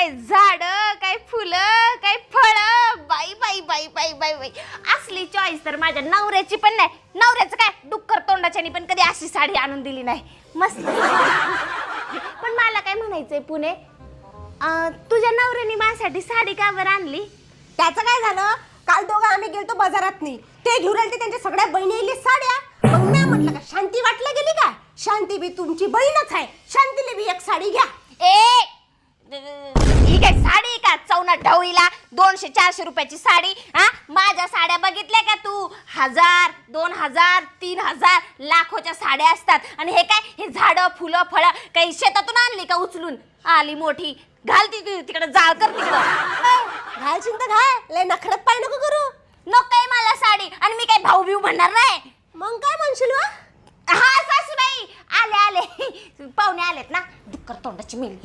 काय झाड, काय फुलं, काय फळं. बाई बाई बाई बाई बाई बाई, असली चॉईस तर माझ्या नवऱ्याची पण नाही. नवऱ्याचं काय डुक्कर तोंडाच्यानी पण कधी अशी साडी आणून दिली नाही. मस्त. पण मला काय म्हणायचंय पुणे, तुझ्या नवऱ्याने माझ्यासाठी साडी का बरं आणली? त्याचं काय झालं, काल दोघं आम्ही गेलतो बाजारात नाही, ते घेऊन आले त्यांच्या सगळ्या बहिणीली साड्या. मग मी म्हटलं का शांती वाटलं गेली का, शांती बी तुमची बहीणच आहे, शांतीला बी एक साडी घ्या. ठीक आहे, साडी का चौना ढवळीला 200-400 रुपयाची साडी. हा, माझ्या साड्या बघितल्या का तू? 1000, 2000, 3000 लाखोच्या साड्या असतात. आणि हे काय, हे झाडं फुलं फळं काही शेतातून आणली का उचलून? आली मोठी, घाल ती तिकडे, जाळ कर तिकडं. घालशील तर घाल, लय नखरत पाय नको करू. नकोय मला साडी, आणि मी काय भाऊ बिऊ म्हणणार नाही. मग काय म्हणशील वा? हा सासूबाई, आले आले, पाहुणे आलेत ना, डुक्कर तोंडाची मिल.